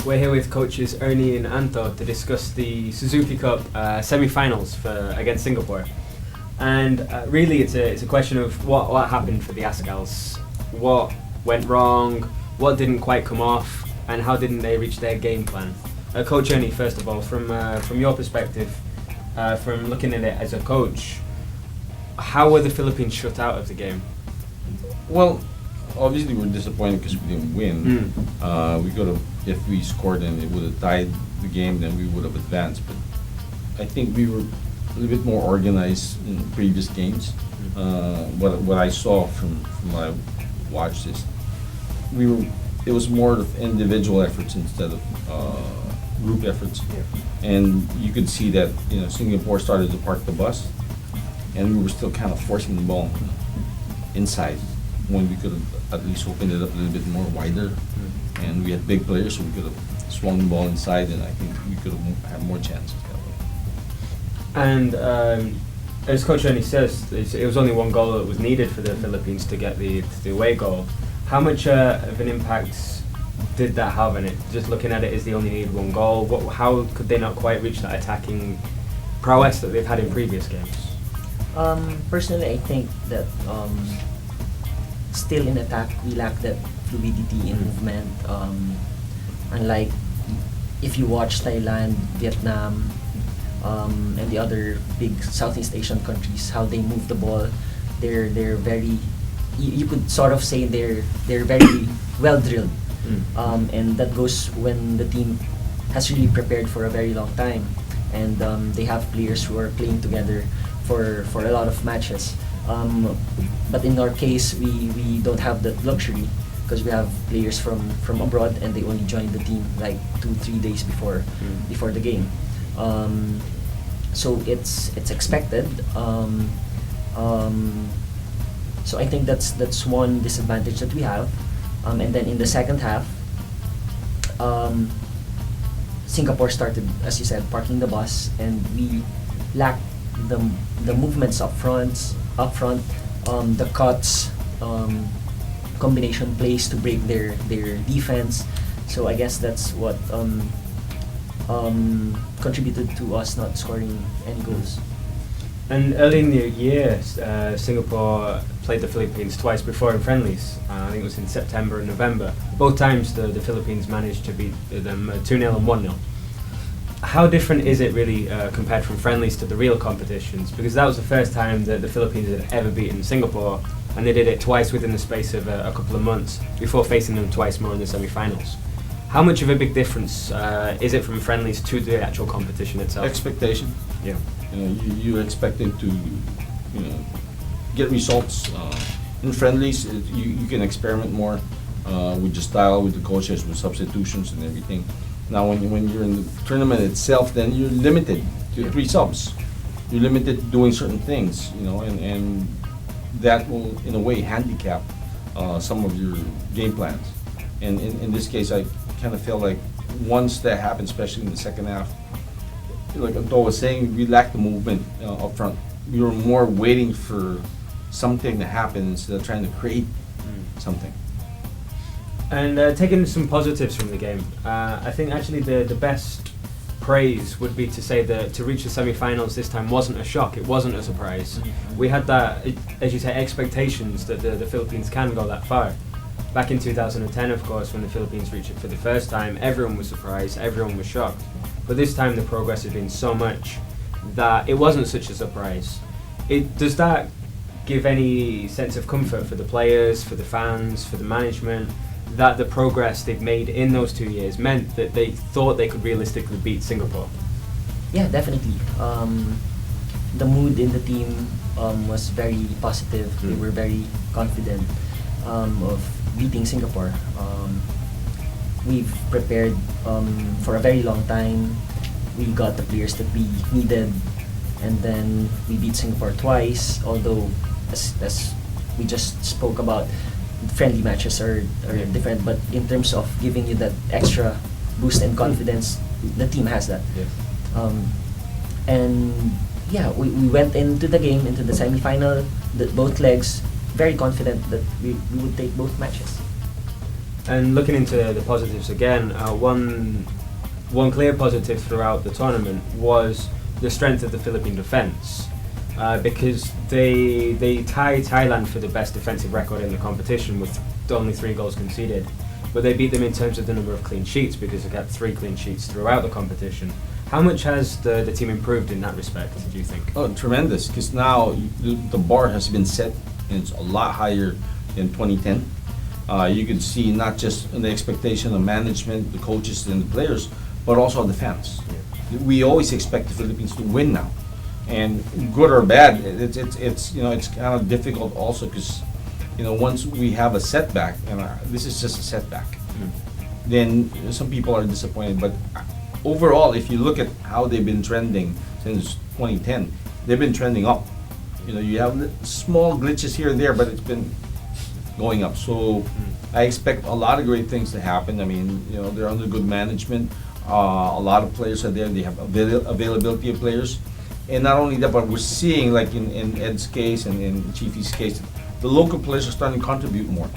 We're here with coaches Ernie and Anto to discuss the Suzuki Cup semi-finals against Singapore. And really it's a question of what happened for the Asgals. What went wrong, what didn't quite come off, and how didn't they reach their game plan? Coach Ernie, first of all, from your perspective, from looking at it as a coach, how were the Philippines shut out of the game? Well, obviously we're disappointed because we didn't win. We could have, if we scored and it would have tied the game, then we would have advanced. But I think we were a little bit more organized in previous games. What I saw from what I watched is it was more of individual efforts instead of group efforts. Yeah. And you could see that Singapore started to park the bus, and we were still kind of forcing the ball inside when we could have at least opened it up a little bit more wider. And we had big players, so we could have swung the ball inside, and I think we could have had more chances that way. And as Coach Ernie says, it was only one goal that was needed for the Philippines to get the away goal. How much of an impact did that have on it? Just looking at it as they only needed one goal, how could they not quite reach that attacking prowess that they've had in previous games? Personally, I think that still in attack, we lack that fluidity in movement. Unlike if you watch Thailand, Vietnam, and the other big Southeast Asian countries, how they move the ball, they're very. You could sort of say they're very well drilled, and that goes when the team has really prepared for a very long time, and they have players who are playing together for a lot of matches. But in our case, we don't have that luxury because we have players from abroad and they only joined the team like 2-3 days before the game. So it's expected. So I think that's one disadvantage that we have. And then in the second half, Singapore started, as you said, parking the bus, and we lacked the movements up front, the cuts, combination plays to break their defense. So I guess that's what contributed to us not scoring any goals. And early in the year, Singapore played the Philippines twice before in friendlies. I think it was in September and November. Both times the Philippines managed to beat them 2-0 and 1-0. How different is it really compared from friendlies to the real competitions? Because that was the first time that the Philippines had ever beaten Singapore, and they did it twice within the space of a couple of months before facing them twice more in the semi-finals. How much of a big difference is it from friendlies to the actual competition itself? Expectation. Yeah. You expect them to, get results. In friendlies, you can experiment more with your style, with the coaches, with substitutions and everything. Now, when you're in the tournament itself, then you're limited to 3 subs. You're limited to doing certain things, and that will, in a way, handicap some of your game plans. And in this case, I kind of feel like once that happened, especially in the second half, like Anto was saying, we lacked the movement up front. We were more waiting for something to happen instead of trying to create something. And taking some positives from the game, I think actually the best praise would be to say that to reach the semi-finals this time wasn't a shock, it wasn't a surprise. We had that, as you say, expectations that the Philippines can go that far. Back in 2010, of course, when the Philippines reached it for the first time, everyone was surprised, everyone was shocked. But this time the progress had been so much that it wasn't such a surprise. Does that give any sense of comfort for the players, for the fans, for the management, that the progress they've made in those 2 years meant that they thought they could realistically beat Singapore? Yeah, definitely. The mood in the team was very positive. They were very confident of beating Singapore. We've prepared for a very long time. We got the players that we needed, and then we beat Singapore twice. Although, as we just spoke about, friendly matches are different, but in terms of giving you that extra boost and confidence, the team has that. Yeah. And yeah, we went into the game, into the semi-final, both legs, very confident that we would take both matches. And looking into the positives again, one clear positive throughout the tournament was the strength of the Philippine defence, because they tied Thailand for the best defensive record in the competition with only 3 goals conceded, but they beat them in terms of the number of clean sheets because they got 3 clean sheets throughout the competition. How much has the team improved in that respect, do you think? Oh, tremendous! Because now the bar has been set, and it's a lot higher than 2010. You can see not just the expectation of management, the coaches, and the players, but also the fans. Yeah. We always expect the Philippines to win now, and good or bad, it's it's kind of difficult also because once we have a setback, and this is just a setback, then some people are disappointed. But overall, if you look at how they've been trending since 2010, they've been trending up. You have small glitches here and there, but it's been going up. So I expect a lot of great things to happen. I mean, they're under good management. A lot of players are there. They have availability of players. And not only that, but we're seeing, like in Ed's case and in Chiefy's case, the local players are starting to contribute more.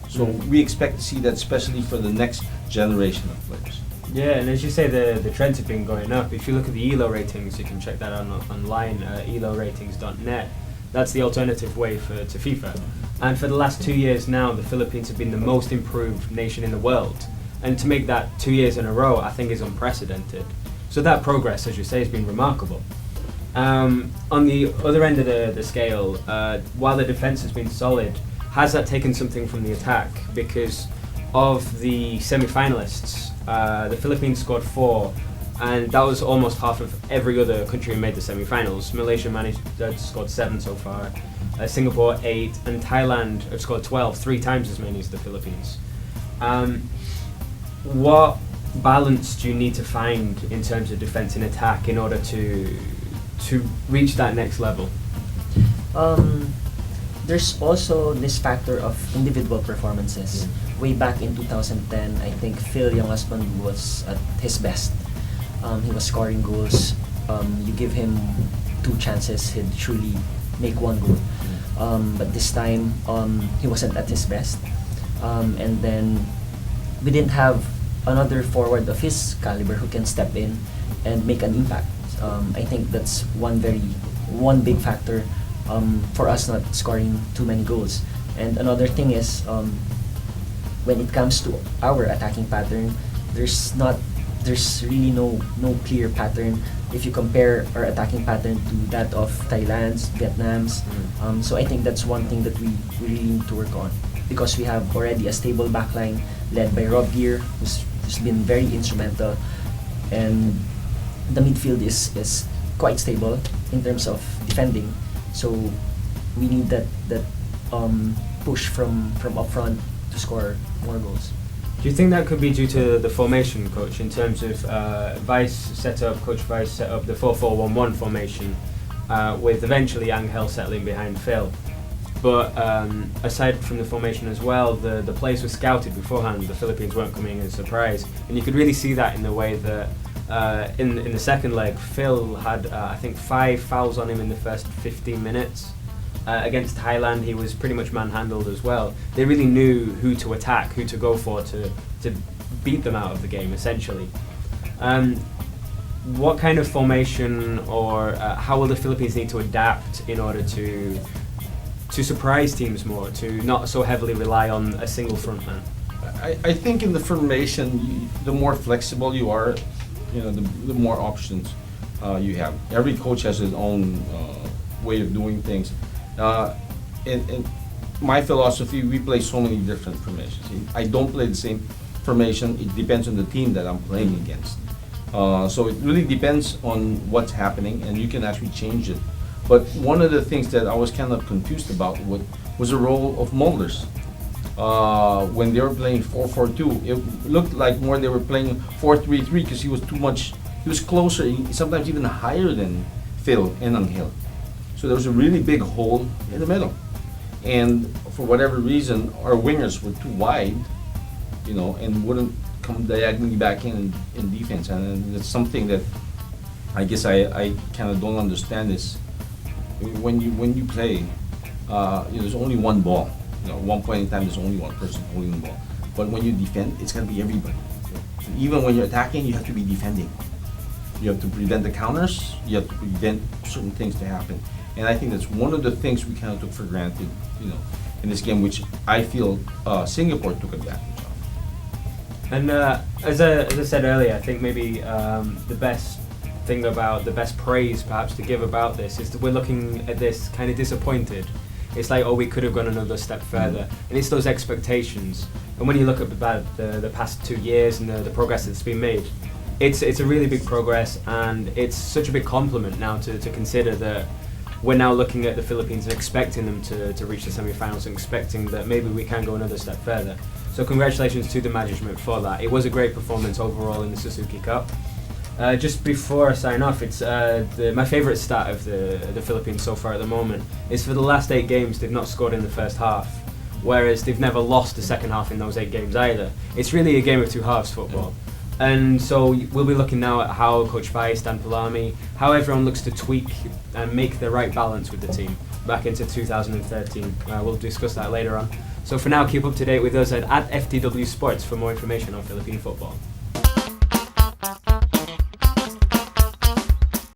So we expect to see that, especially for the next generation of players. Yeah, and as you say, the trends have been going up. If you look at the ELO ratings, you can check that out online, eloratings.net. That's the alternative way to FIFA. And for the last 2 years now, the Philippines have been the most improved nation in the world. And to make that 2 years in a row, I think is unprecedented. So that progress, as you say, has been remarkable. On the other end of the scale, while the defence has been solid, has that taken something from the attack? Because of the semi-finalists, the Philippines scored 4, and that was almost half of every other country who made the semi-finals. Malaysia scored 7 so far, Singapore 8, and Thailand have scored 12, 3 times as many as the Philippines. What balance do you need to find in terms of defence and attack in order to reach that next level? There's also this factor of individual performances. Way back in 2010, I think Phil Younghusband was at his best. He was scoring goals. You give him 2 chances, he'd truly make 1 goal. But this time, he wasn't at his best. And then we didn't have another forward of his caliber who can step in and make an impact. I think that's one big factor for us not scoring too many goals. And another thing is, when it comes to our attacking pattern, there's really no clear pattern if you compare our attacking pattern to that of Thailand's, Vietnam's. So I think that's one thing that we really need to work on, because we have already a stable backline led by Rob Gear, who's been very instrumental, and the midfield is quite stable in terms of defending. So we need that push from up front to score more goals. Do you think that could be due to the formation, coach, in terms of Coach Vice set up the 4-4-1-1 formation, with eventually Angel settling behind Phil? But aside from the formation as well, the players were scouted beforehand. The Philippines weren't coming as a surprise, and you could really see that in the way that in the second leg, Phil had I think 5 fouls on him in the first 15 minutes. Against Thailand, he was pretty much manhandled as well. They really knew who to attack, who to go for to beat them out of the game, essentially. What kind of formation, or how will the Philippines need to adapt in order to surprise teams more, to not so heavily rely on a single frontman? I think in the formation, the more flexible you are, the more options you have. Every coach has his own way of doing things. In my philosophy, we play so many different formations. I don't play the same formation. It depends on the team that I'm playing against. So it really depends on what's happening, and you can actually change it. But one of the things that I was kind of confused about was the role of Mulders. When they were playing 4-4-2, it looked like more they were playing 4-3-3 because he was closer, sometimes even higher than Phil and Angel. So there was a really big hole in the middle. And for whatever reason, our wingers were too wide, and wouldn't come diagonally back in defense. And it's something that I guess I kind of don't understand is when you play, there's only one ball. At one point in time, there's only one person holding the ball. But when you defend, it's going to be everybody. So even when you're attacking, you have to be defending. You have to prevent the counters. You have to prevent certain things to happen. And I think that's one of the things we kind of took for granted, in this game, which I feel Singapore took advantage of. And as I said earlier, I think maybe the best praise perhaps to give about this is that we're looking at this kind of disappointed. It's like, oh, we could have gone another step further. And it's those expectations. And when you look at the past 2 years and the progress that's been made, it's a really big progress, and it's such a big compliment now to consider that we're now looking at the Philippines and expecting them to reach the semi-finals and expecting that maybe we can go another step further. So congratulations to the management for that. It was a great performance overall in the Suzuki Cup. Just before I sign off, it's my favourite stat of the Philippines so far at the moment is for the last 8 games they've not scored in the first half, whereas they've never lost the second half in those 8 games either. It's really a game of two halves football. And so we'll be looking now at how Coach Pai, Stan Palami, how everyone looks to tweak and make the right balance with the team back into 2013. We'll discuss that later on. So for now, keep up to date with us at FTW Sports for more information on Philippine football.